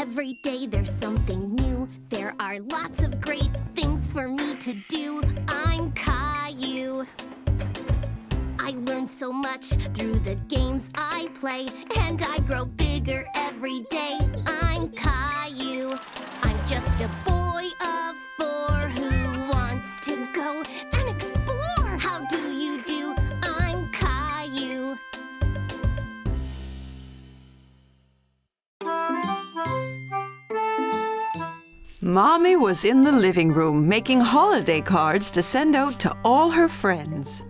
Every day there's something new. There are lots of great things for me to do. I'm Caillou. I learn so much through the games I play, and I grow bigger every day. I'm Caillou. I'm just a boy of 4 who wants to go and explore. How do you do? I'm Caillou. Mommy was in the living room making holiday cards to send out to all her friends.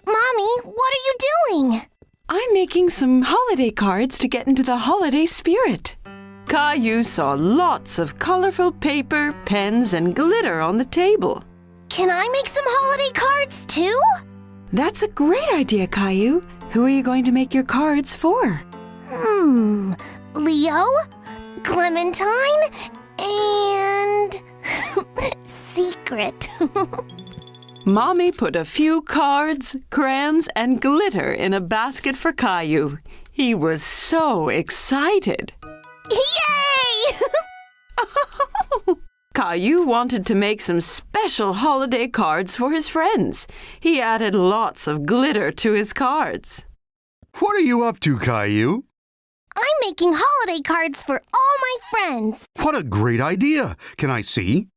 Mommy, what are you doing? I'm making some holiday cards to get into the holiday spirit. Caillou saw lots of colorful paper, pens, and glitter on the table. Can I make some holiday cards too? That's a great idea, Caillou. Who are you going to make your cards for? Leo, Clementine, and Secret. Mommy put a few cards, crayons, and glitter in a basket for Caillou. He was so excited. Yay! Caillou wanted to make some special holiday cards for his friends. He added lots of glitter to his cards. What are you up to, Caillou? I'm making holiday cards for all my friends. What a great idea. Can I see?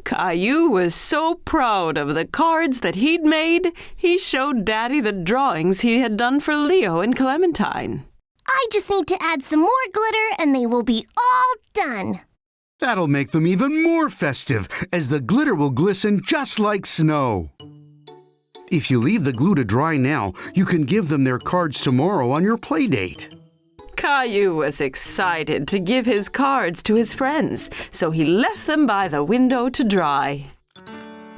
Caillou was so proud of the cards that he'd made, he showed Daddy the drawings he had done for Leo and Clementine. I just need to add some more glitter and they will be all done. That'll make them even more festive, as the glitter will glisten just like snow. If you leave the glue to dry now, you can give them their cards tomorrow on your play date. Caillou was excited to give his cards to his friends, so he left them by the window to dry.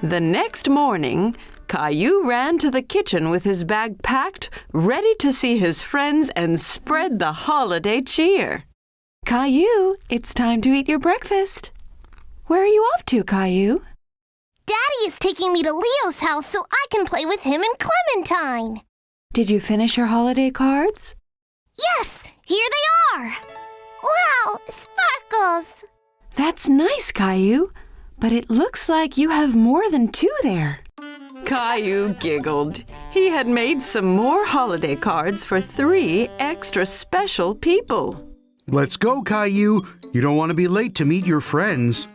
The next morning, Caillou ran to the kitchen with his bag packed, ready to see his friends and spread the holiday cheer. Caillou, it's time to eat your breakfast. Where are you off to, Caillou? Daddy is taking me to Leo's house so I can play with him and Clementine. Did you finish your holiday cards? Yes, here they are. Wow, sparkles. That's nice, Caillou, but it looks like you have more than 2 there. Caillou giggled. He had made some more holiday cards for 3 extra special people. Let's go, Caillou. You don't want to be late to meet your friends.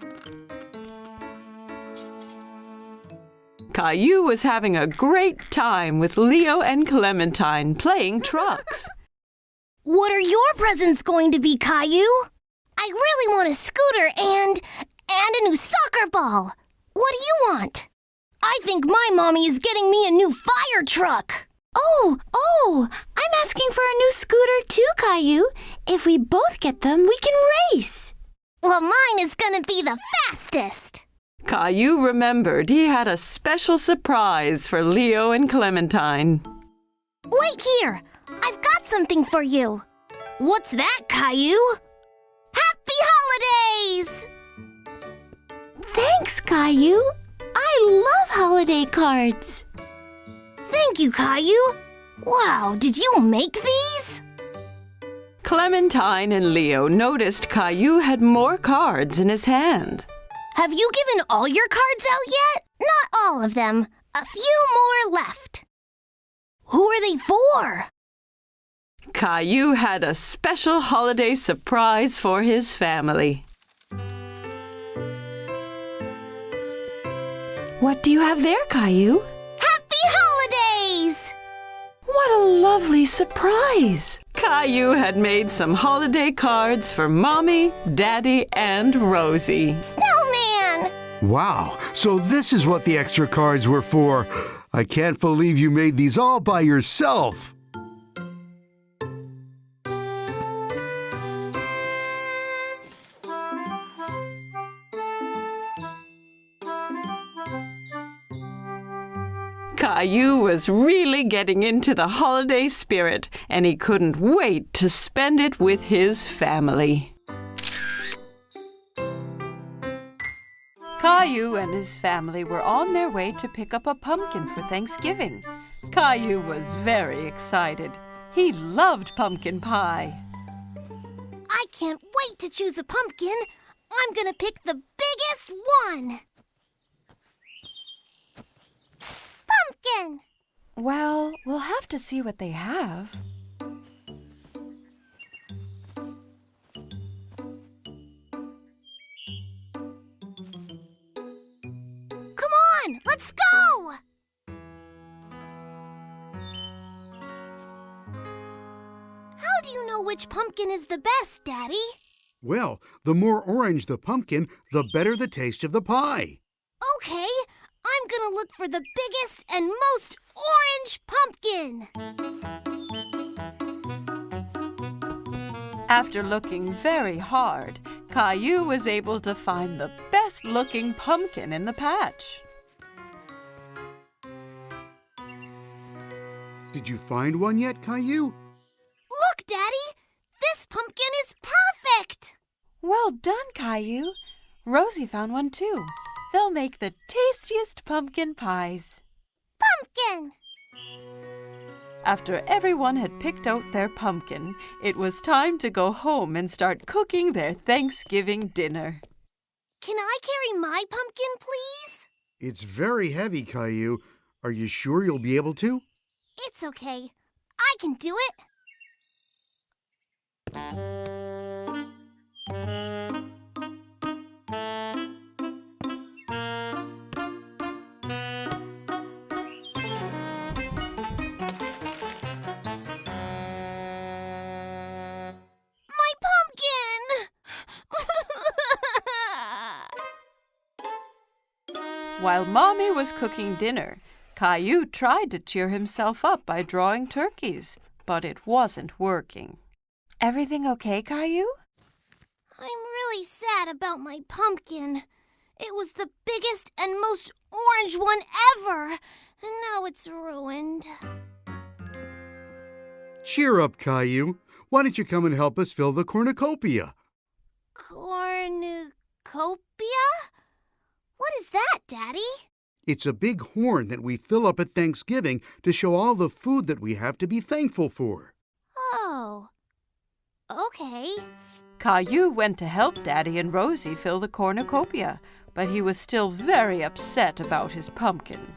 Caillou was having a great time with Leo and Clementine playing trucks. What are your presents going to be, Caillou? I really want a scooter and a new soccer ball. What do you want? I think my mommy is getting me a new fire truck. Oh, I'm asking for a new scooter too, Caillou. If we both get them, we can race. Well, mine is gonna be the fastest. Caillou remembered he had a special surprise for Leo and Clementine. Wait here. I've got something for you. What's that, Caillou? Happy holidays! Thanks, Caillou. I love holiday cards. Thank you, Caillou. Wow, did you make these? Clementine and Leo noticed Caillou had more cards in his hand. Have you given all your cards out yet? Not all of them. A few more left. Who are they for? Caillou had a special holiday surprise for his family. What do you have there, Caillou? Happy holidays! What a lovely surprise! Caillou had made some holiday cards for Mommy, Daddy, and Rosie. Snowman! Wow, so this is what the extra cards were for. I can't believe you made these all by yourself. Caillou was really getting into the holiday spirit, and he couldn't wait to spend it with his family. Caillou and his family were on their way to pick up a pumpkin for Thanksgiving. Caillou was very excited. He loved pumpkin pie. I can't wait to choose a pumpkin. I'm gonna pick the biggest one. Pumpkin! Well, we'll have to see what they have. Come on, let's go! How do you know which pumpkin is the best, Daddy? Well, the more orange the pumpkin, the better the taste of the pie. Okay, I'm gonna look for the biggest and most orange pumpkin. After looking very hard, Caillou was able to find the best-looking pumpkin in the patch. Did you find one yet, Caillou? Look, Daddy! This pumpkin is perfect! Well done, Caillou. Rosie found one too. They'll make the tastiest pumpkin pies. Pumpkin! After everyone had picked out their pumpkin, it was time to go home and start cooking their Thanksgiving dinner. Can I carry my pumpkin, please? It's very heavy, Caillou. Are you sure you'll be able to? It's okay. I can do it. My pumpkin! While Mommy was cooking dinner, Caillou tried to cheer himself up by drawing turkeys, but it wasn't working. Everything okay, Caillou? I'm really sad about my pumpkin. It was the biggest and most orange one ever, and now it's ruined. Cheer up, Caillou. Why don't you come and help us fill the cornucopia? Cornucopia? What is that, Daddy? It's a big horn that we fill up at Thanksgiving to show all the food that we have to be thankful for. Oh, okay. Caillou went to help Daddy and Rosie fill the cornucopia, but he was still very upset about his pumpkin.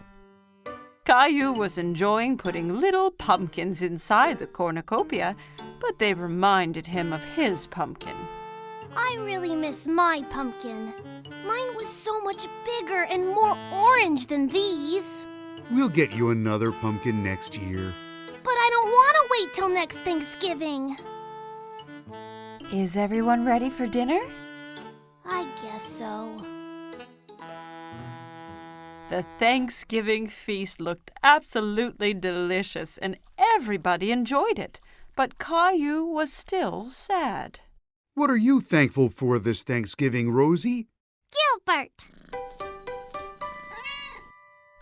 Caillou was enjoying putting little pumpkins inside the cornucopia, but they reminded him of his pumpkin. I really miss my pumpkin. Mine was so much bigger and more orange than these. We'll get you another pumpkin next year. But I don't want to wait till next Thanksgiving. Is everyone ready for dinner? I guess so. The Thanksgiving feast looked absolutely delicious, and everybody enjoyed it. But Caillou was still sad. What are you thankful for this Thanksgiving, Rosie? Gilbert!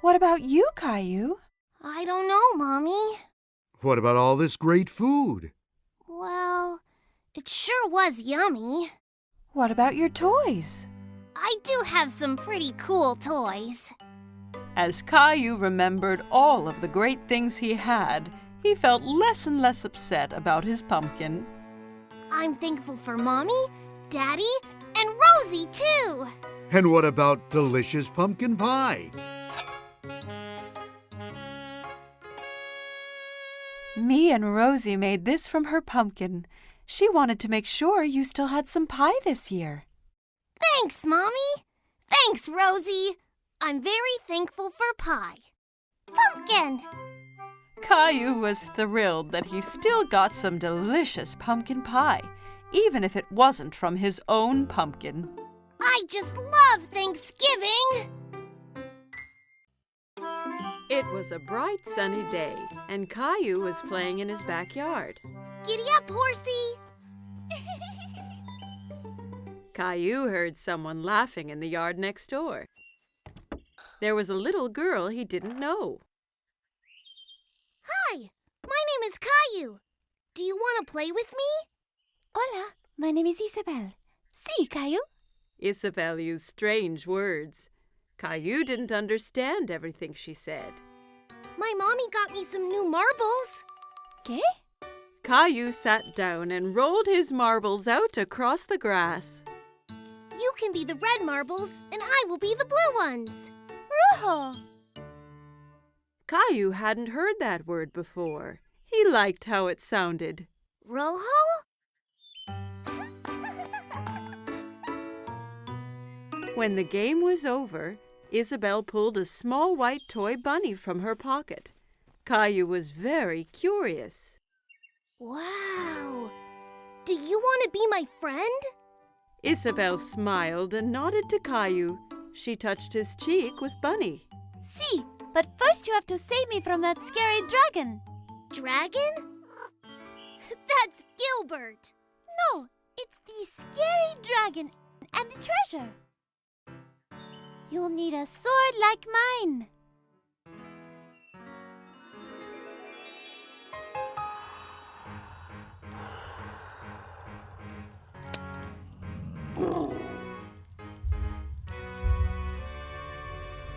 What about you, Caillou? I don't know, Mommy. What about all this great food? Well, it sure was yummy. What about your toys? I do have some pretty cool toys. As Caillou remembered all of the great things he had, he felt less and less upset about his pumpkin. I'm thankful for Mommy, Daddy, and Rosie, too. And what about delicious pumpkin pie? Me and Rosie made this from her pumpkin. She wanted to make sure you still had some pie this year. Thanks, Mommy. Thanks, Rosie. I'm very thankful for pie. Pumpkin! Caillou was thrilled that he still got some delicious pumpkin pie, even if it wasn't from his own pumpkin. I just love Thanksgiving! It was a bright sunny day, and Caillou was playing in his backyard. Giddy up, horsey! Caillou heard someone laughing in the yard next door. There was a little girl he didn't know. Hi, my name is Caillou. Do you want to play with me? Hola, my name is Isabel. Sí, Caillou. Isabel used strange words. Caillou didn't understand everything she said. My mommy got me some new marbles. ¿Qué? Caillou sat down and rolled his marbles out across the grass. You can be the red marbles, and I will be the blue ones. Rojo! Caillou hadn't heard that word before. He liked how it sounded. Rojo? When the game was over, Isabel pulled a small white toy bunny from her pocket. Caillou was very curious. Wow! Do you want to be my friend? Isabel smiled and nodded to Caillou. She touched his cheek with Bunny. See, but first you have to save me from that scary dragon. Dragon? That's Gilbert. No, it's the scary dragon and the treasure. You'll need a sword like mine.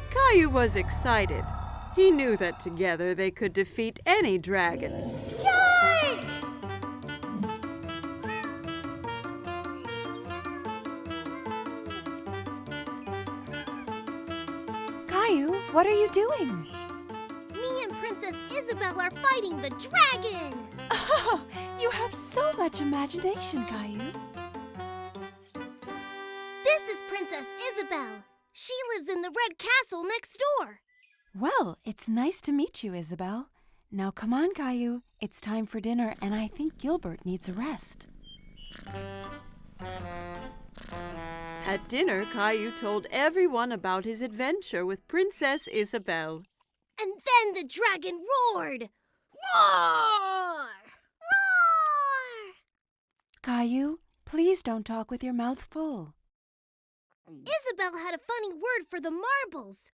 Caillou was excited. He knew that together they could defeat any dragon. Charge! Caillou, what are you doing? Me and Princess Isabel are fighting the dragon. Oh, you have so much imagination, Caillou. This is Princess Isabel. She lives in the red castle next door. Well, it's nice to meet you, Isabel. Now come on, Caillou. It's time for dinner, and I think Gilbert needs a rest. At dinner, Caillou told everyone about his adventure with Princess Isabel. And then the dragon roared. Roar! Roar! Caillou, please don't talk with your mouth full. Isabel had a funny word for the marbles.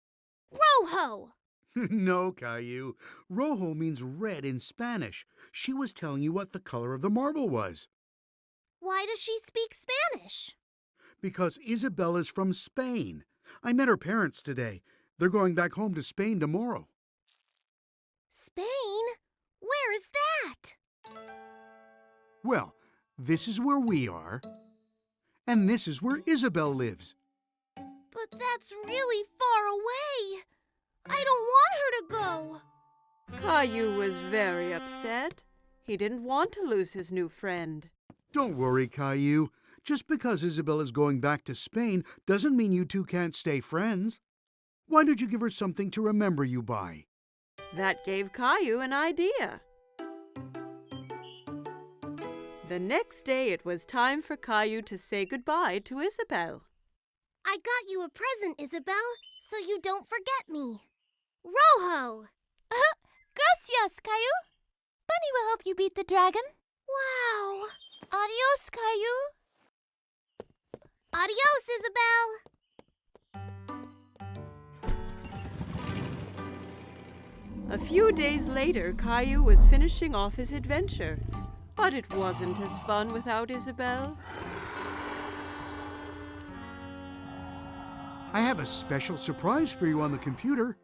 Rojo! No, Caillou. Rojo means red in Spanish. She was telling you what the color of the marble was. Why does she speak Spanish? Because Isabel is from Spain. I met her parents today. They're going back home to Spain tomorrow. Spain? Where is that? Well, this is where we are. And this is where Isabel lives. But that's really far away. I don't want her to go. Caillou was very upset. He didn't want to lose his new friend. Don't worry, Caillou. Just because Isabel is going back to Spain doesn't mean you two can't stay friends. Why don't you give her something to remember you by? That gave Caillou an idea. The next day it was time for Caillou to say goodbye to Isabel. I got you a present, Isabel, so you don't forget me. Rojo! Gracias, Caillou. Bunny will help you beat the dragon. Wow! Adios, Caillou. Adios, Isabel! A few days later, Caillou was finishing off his adventure. But it wasn't as fun without Isabel. I have a special surprise for you on the computer.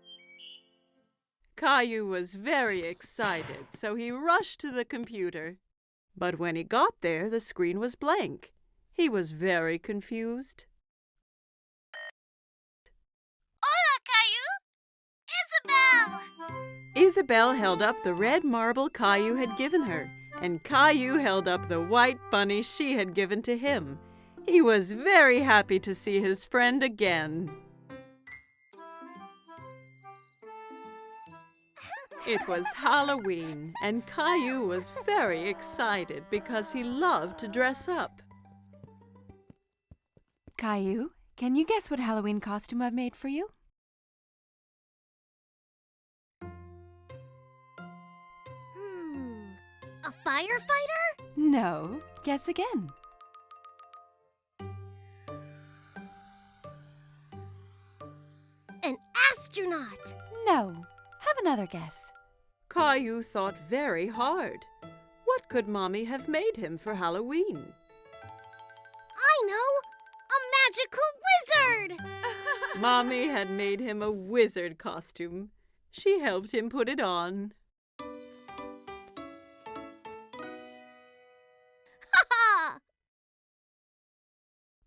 Caillou was very excited, so he rushed to the computer. But when he got there, the screen was blank. He was very confused. Hola, Caillou! Isabel! Isabel held up the red marble Caillou had given her, and Caillou held up the white bunny she had given to him. He was very happy to see his friend again. It was Halloween, and Caillou was very excited because he loved to dress up. Caillou, can you guess what Halloween costume I've made for you? A firefighter? No. Guess again. An astronaut! No. Have another guess. Caillou thought very hard. What could Mommy have made him for Halloween? I know! A magical wizard! Mommy had made him a wizard costume. She helped him put it on.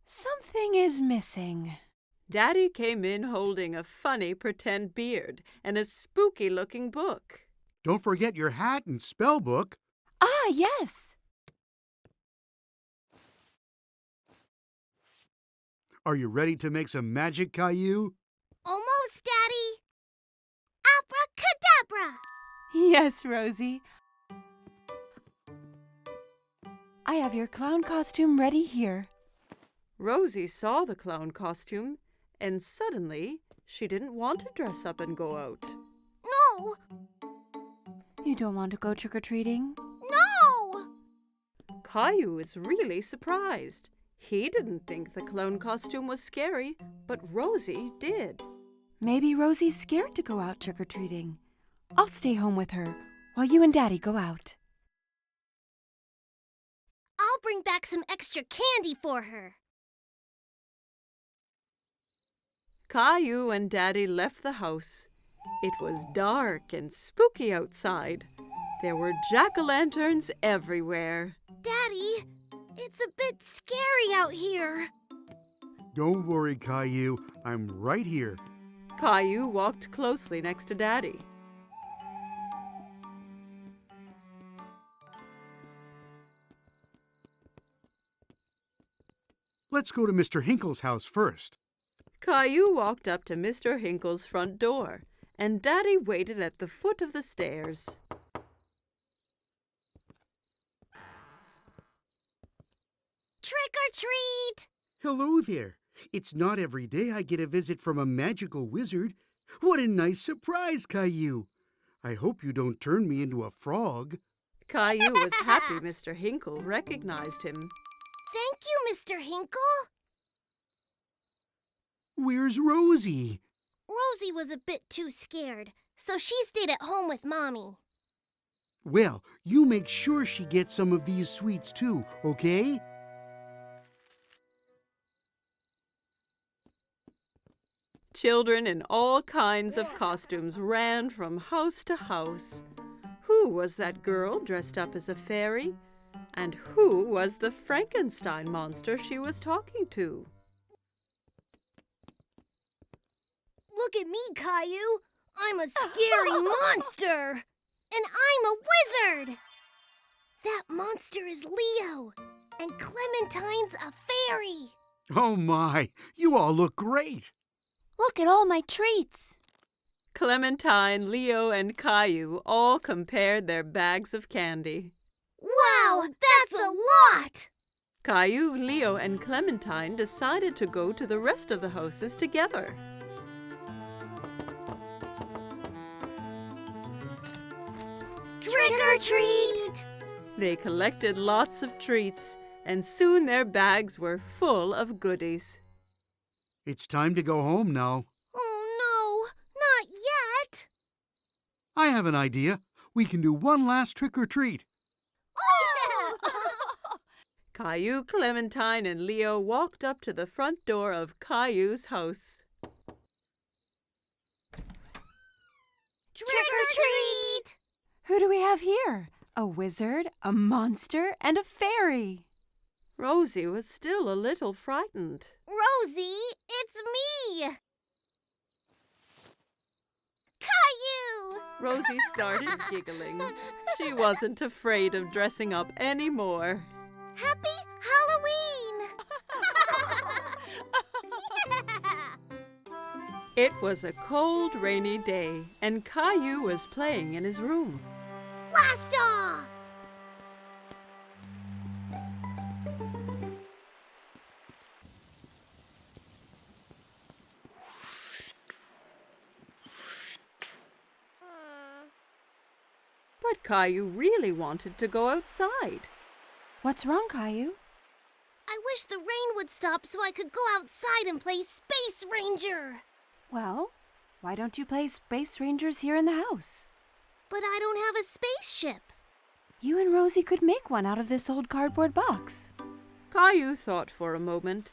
Something is missing. Daddy came in holding a funny pretend beard and a spooky-looking book. Don't forget your hat and spell book. Ah, yes. Are you ready to make some magic, Caillou? Almost, Daddy. Abracadabra. Yes, Rosie. I have your clown costume ready here. Rosie saw the clown costume, and suddenly she didn't want to dress up and go out. No, You don't want to go trick-or-treating? no. Caillou is really surprised. He didn't think the clown costume was scary, but Rosie did. Maybe Rosie's scared to go out trick-or-treating. I'll stay home with her while you and Daddy go out. I'll bring back some extra candy for her. Caillou and Daddy left the house. It was dark and spooky outside. There were jack-o'-lanterns everywhere. Daddy, it's a bit scary out here. Don't worry, Caillou. I'm right here. Caillou walked closely next to Daddy. Let's go to Mr. Hinkle's house first. Caillou walked up to Mr. Hinkle's front door, and Daddy waited at the foot of the stairs. Trick or treat! Hello there. It's not every day I get a visit from a magical wizard. What a nice surprise, Caillou. I hope you don't turn me into a frog. Caillou was happy Mr. Hinkle recognized him. Thank you, Mr. Hinkle. Where's Rosie? Rosie was a bit too scared, so she stayed at home with Mommy. Well, you make sure she gets some of these sweets too, okay? Children in all kinds of costumes ran from house to house. Who was that girl dressed up as a fairy? And who was the Frankenstein monster she was talking to? Look at me, Caillou. I'm a scary monster. And I'm a wizard. That monster is Leo. And Clementine's a fairy. Oh my, you all look great. Look at all my treats. Clementine, Leo, and Caillou all compared their bags of candy. Wow, that's a lot! Caillou, Leo, and Clementine decided to go to the rest of the houses together. Trick or treat! They collected lots of treats, and soon their bags were full of goodies. It's time to go home now. Oh no, not yet! I have an idea. We can do one last trick or treat. Caillou, Clementine, and Leo walked up to the front door of Caillou's house. Trick or treat! Who do we have here? A wizard, a monster, and a fairy. Rosie was still a little frightened. Rosie, it's me! Caillou! Rosie started giggling. She wasn't afraid of dressing up anymore. Happy Halloween! It was a cold, rainy day, and Caillou was playing in his room. Blast off! But Caillou really wanted to go outside. What's wrong, Caillou? I wish the rain would stop so I could go outside and play Space Ranger. Well, why don't you play Space Rangers here in the house? But I don't have a spaceship. You and Rosie could make one out of this old cardboard box. Caillou thought for a moment.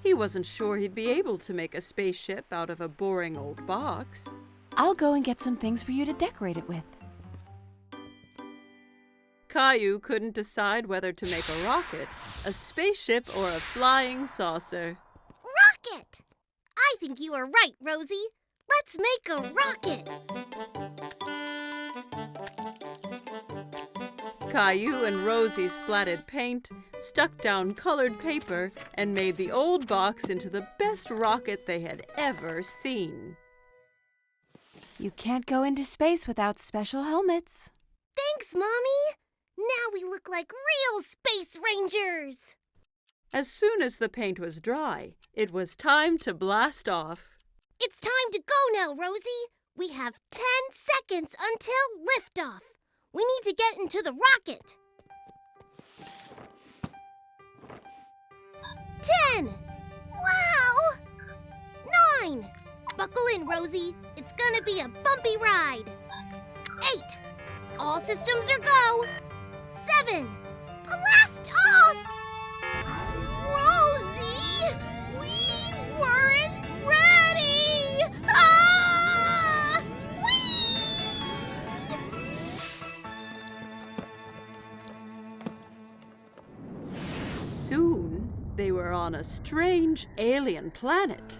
He wasn't sure he'd be able to make a spaceship out of a boring old box. I'll go and get some things for you to decorate it with. Caillou couldn't decide whether to make a rocket, a spaceship, or a flying saucer. Rocket! I think you are right, Rosie. Let's make a rocket. Caillou and Rosie splatted paint, stuck down colored paper, and made the old box into the best rocket they had ever seen. You can't go into space without special helmets. Thanks, Mommy. Now we look like real space rangers. As soon as the paint was dry, it was time to blast off. It's time to go now, Rosie. We have 10 seconds until liftoff. We need to get into the rocket. 10. Wow. 9. Buckle in, Rosie. It's gonna be a bumpy ride. 8. All systems are go. 7. Blast off! Rosie! We weren't ready! Ah! Soon, they were on a strange alien planet.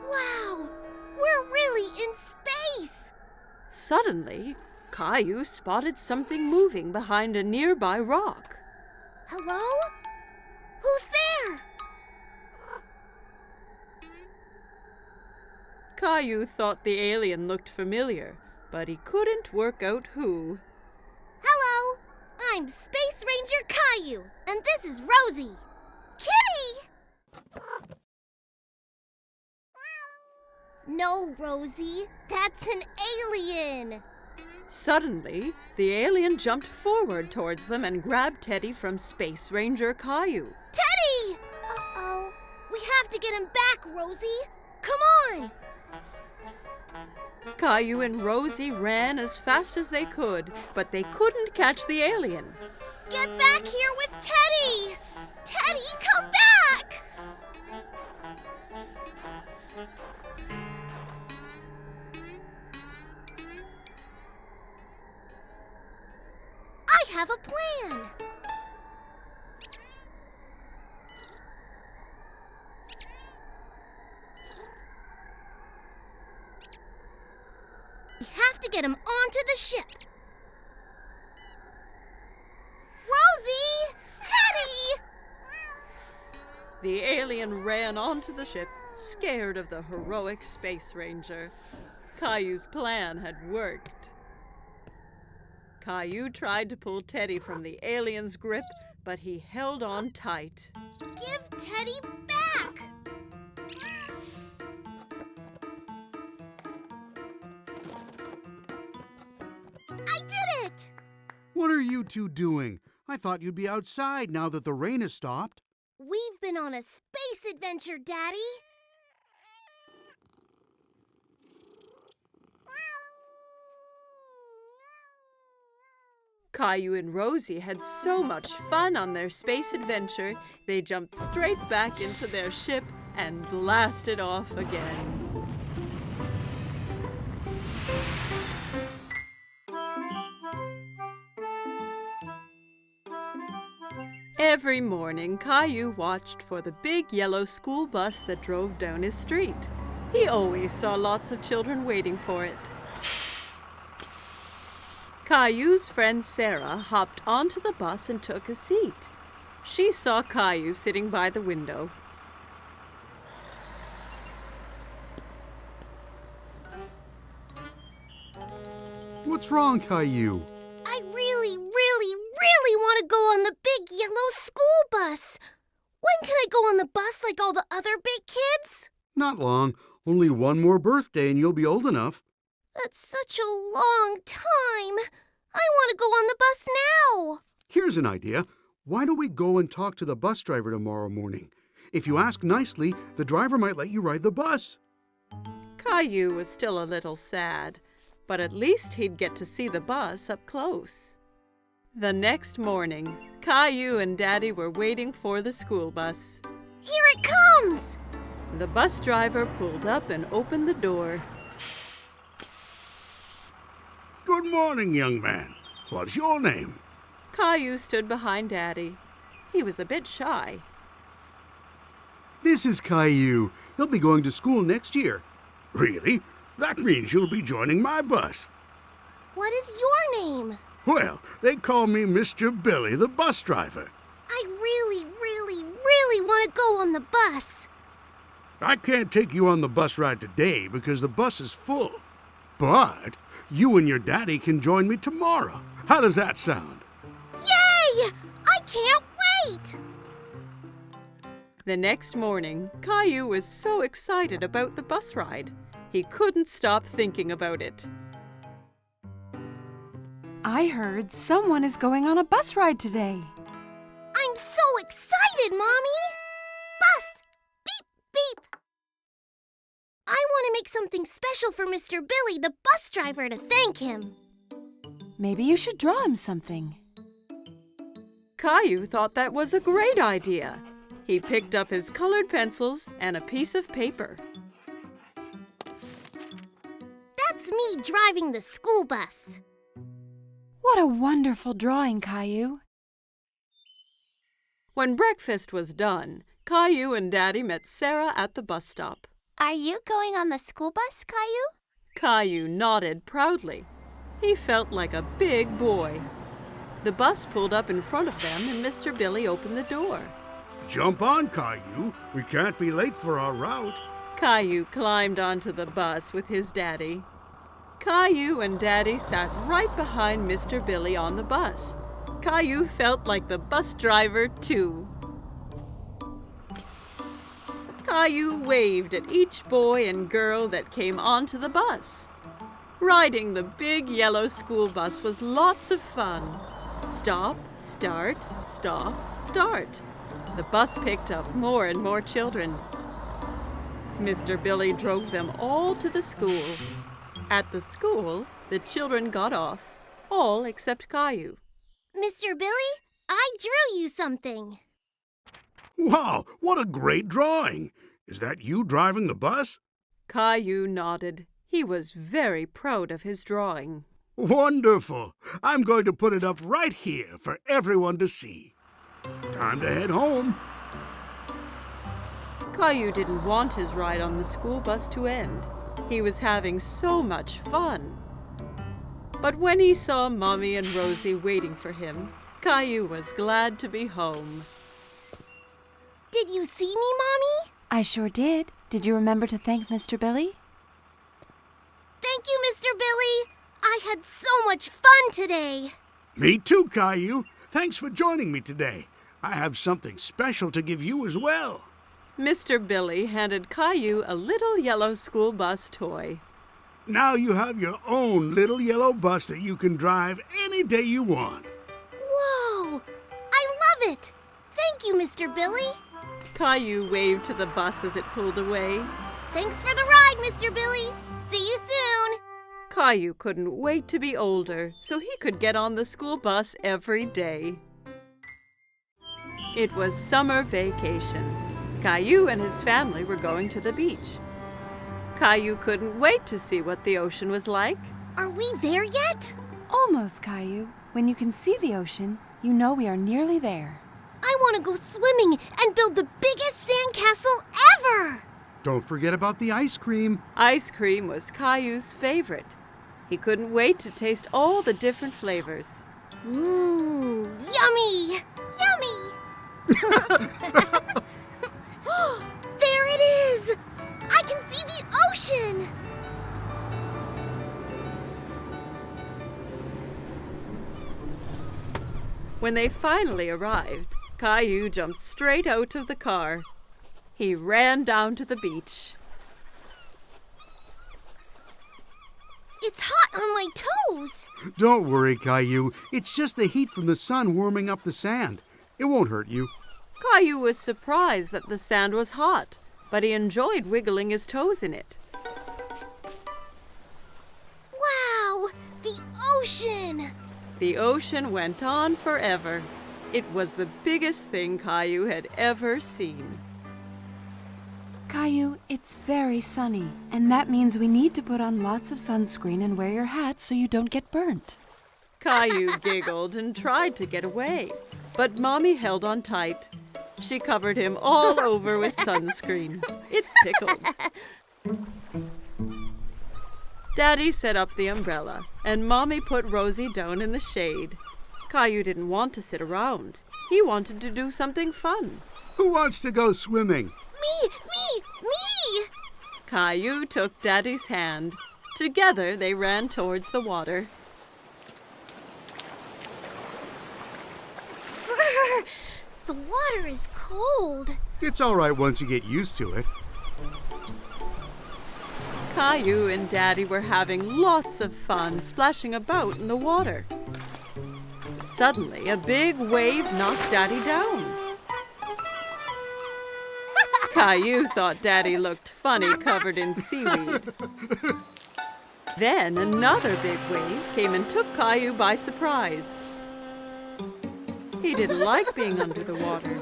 Wow! We're really in space! Suddenly, Caillou spotted something moving behind a nearby rock. Hello? Who's there? Caillou thought the alien looked familiar, but he couldn't work out who. Hello! I'm Space Ranger Caillou, and this is Rosie. Kitty! No, Rosie. That's an alien. Suddenly, the alien jumped forward towards them and grabbed Teddy from Space Ranger Caillou. Teddy! Uh-oh. We have to get him back, Rosie. Come on! Caillou and Rosie ran as fast as they could, but they couldn't catch the alien. Get back here with Teddy! Teddy, come back! I have a plan. We have to get him onto the ship. Rosie! Teddy! The alien ran onto the ship, scared of the heroic Space Ranger. Caillou's plan had worked. Caillou tried to pull Teddy from the alien's grip, but he held on tight. Give Teddy back! I did it! What are you two doing? I thought you'd be outside now that the rain has stopped. We've been on a space adventure, Daddy. Caillou and Rosie had so much fun on their space adventure, they jumped straight back into their ship and blasted off again. Every morning, Caillou watched for the big yellow school bus that drove down his street. He always saw lots of children waiting for it. Caillou's friend Sarah hopped onto the bus and took a seat. She saw Caillou sitting by the window. What's wrong, Caillou? I really want to go on the big yellow school bus. When can I go on the bus like all the other big kids? Not long. Only one more birthday and you'll be old enough. That's such a long time. I want to go on the bus now. Here's an idea. Why don't we go and talk to the bus driver tomorrow morning? If you ask nicely, the driver might let you ride the bus. Caillou was still a little sad, but at least he'd get to see the bus up close. The next morning, Caillou and Daddy were waiting for the school bus. Here it comes! The bus driver pulled up and opened the door. Good morning, young man. What's your name? Caillou stood behind Daddy. He was a bit shy. This is Caillou. He'll be going to school next year. Really? That means you'll be joining my bus. What is your name? Well, they call me Mr. Billy, the bus driver. I really want to go on the bus. I can't take you on the bus ride today because the bus is full. But you and your daddy can join me tomorrow. How does that sound? Yay! I can't wait! The next morning, Caillou was so excited about the bus ride. He couldn't stop thinking about it. I heard someone is going on a bus ride today. I'm so excited, Mommy! Bus! Beep, beep! I want to make something special for Mr. Billy, the bus driver, to thank him. Maybe you should draw him something. Caillou thought that was a great idea. He picked up his colored pencils and a piece of paper. That's me driving the school bus. What a wonderful drawing, Caillou. When breakfast was done, Caillou and Daddy met Sarah at the bus stop. Are you going on the school bus, Caillou? Caillou nodded proudly. He felt like a big boy. The bus pulled up in front of them and Mr. Billy opened the door. Jump on, Caillou. We can't be late for our route. Caillou climbed onto the bus with his daddy. Caillou and Daddy sat right behind Mr. Billy on the bus. Caillou felt like the bus driver, too. Caillou waved at each boy and girl that came onto the bus. Riding the big yellow school bus was lots of fun. Stop, start, stop, start. The bus picked up more and more children. Mr. Billy drove them all to the school. At the school, the children got off, all except Caillou. Mr. Billy, I drew you something. Wow, what a great drawing. Is that you driving the bus? Caillou nodded. He was very proud of his drawing. Wonderful. I'm going to put it up right here for everyone to see. Time to head home. Caillou didn't want his ride on the school bus to end. He was having so much fun. But when he saw Mommy and Rosie waiting for him, Caillou was glad to be home. Did you see me, Mommy? I sure did. Did you remember to thank Mr. Billy? Thank you, Mr. Billy. I had so much fun today. Me too, Caillou. Thanks for joining me today. I have something special to give you as well. Mr. Billy handed Caillou a little yellow school bus toy. Now you have your own little yellow bus that you can drive any day you want. Whoa! I love it! Thank you, Mr. Billy. Caillou waved to the bus as it pulled away. Thanks for the ride, Mr. Billy. See you soon. Caillou couldn't wait to be older so he could get on the school bus every day. It was summer vacation. Caillou and his family were going to the beach. Caillou couldn't wait to see what the ocean was like. Are we there yet? Almost, Caillou. When you can see the ocean, you know we are nearly there. I want to go swimming and build the biggest sandcastle ever! Don't forget about the ice cream. Ice cream was Caillou's favorite. He couldn't wait to taste all the different flavors. Mmm, yummy! Yummy! There it is! I can see the ocean! When they finally arrived, Caillou jumped straight out of the car. He ran down to the beach. It's hot on my toes! Don't worry, Caillou. It's just the heat from the sun warming up the sand. It won't hurt you. Caillou was surprised that the sand was hot, but he enjoyed wiggling his toes in it. Wow! The ocean! The ocean went on forever. It was the biggest thing Caillou had ever seen. Caillou, it's very sunny, and that means we need to put on lots of sunscreen and wear your hat so you don't get burnt. Caillou giggled and tried to get away, but Mommy held on tight. She covered him all over with sunscreen. It tickled. Daddy set up the umbrella, and Mommy put Rosie down in the shade. Caillou didn't want to sit around. He wanted to do something fun. Who wants to go swimming? Me! Caillou took Daddy's hand. Together they ran towards the water. Brr, the water is cold. It's all right once you get used to it. Caillou and Daddy were having lots of fun splashing about in the water. Suddenly, a big wave knocked Daddy down. Caillou thought Daddy looked funny covered in seaweed. Then another big wave came and took Caillou by surprise. He didn't like being under the water.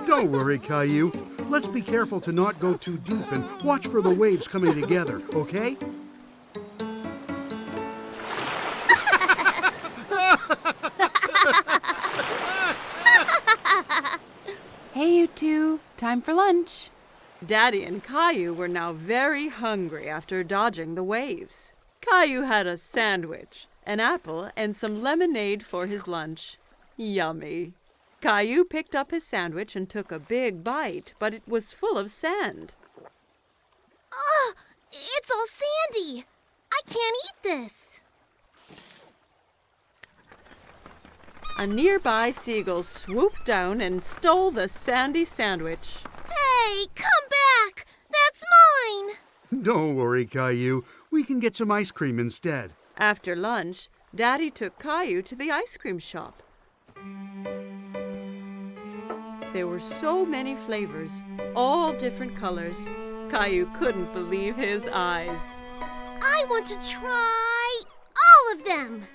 Don't worry, Caillou. Let's be careful to not go too deep and watch for the waves coming together, okay? Hey, you two, time for lunch. Daddy and Caillou were now very hungry after dodging the waves. Caillou had a sandwich, an apple, and some lemonade for his lunch. Yummy. Caillou picked up his sandwich and took a big bite, but it was full of sand. Ugh, it's all sandy. I can't eat this. A nearby seagull swooped down and stole the sandy sandwich. Hey, come back! That's mine! Don't worry, Caillou. We can get some ice cream instead. After lunch, Daddy took Caillou to the ice cream shop. There were so many flavors, all different colors. Caillou couldn't believe his eyes. I want to try all of them.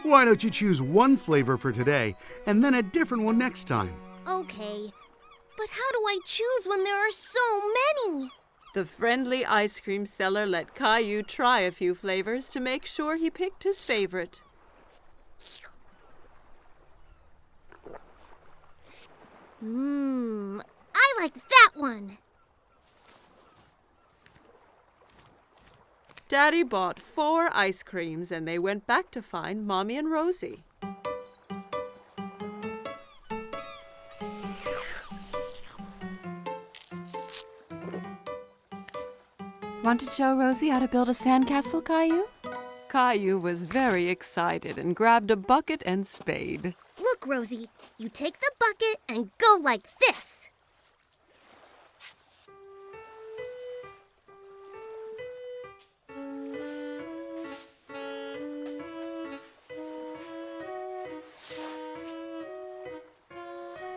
Why don't you choose one flavor for today and then a different one next time? Okay, but how do I choose when there are so many? The friendly ice cream seller let Caillou try a few flavors to make sure he picked his favorite. I like that one. Daddy bought 4 ice creams and they went back to find Mommy and Rosie. Want to show Rosie how to build a sandcastle, Caillou? Caillou was very excited and grabbed a bucket and spade. Look, Rosie, you take the bucket and go like this.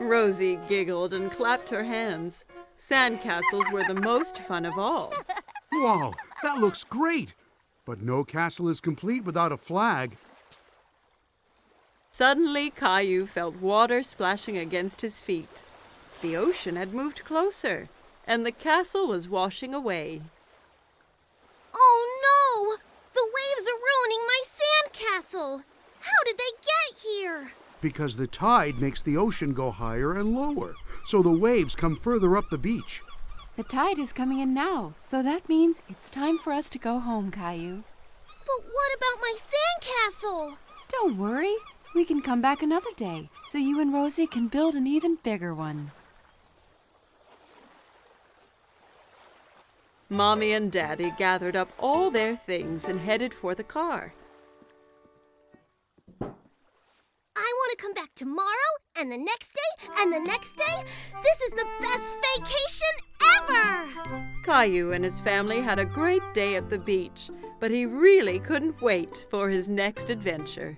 Rosie giggled and clapped her hands. Sandcastles were the most fun of all. Wow, that looks great! But no castle is complete without a flag. Suddenly, Caillou felt water splashing against his feet. The ocean had moved closer, and the castle was washing away. Oh no! The waves are ruining my sandcastle! How did they get here? Because the tide makes the ocean go higher and lower, so the waves come further up the beach. The tide is coming in now, so that means it's time for us to go home, Caillou. But what about my sandcastle? Don't worry. We can come back another day, so you and Rosie can build an even bigger one. Mommy and Daddy gathered up all their things and headed for the car. I want to come back tomorrow, and the next day, and the next day. This is the best vacation ever! Caillou and his family had a great day at the beach, but he really couldn't wait for his next adventure.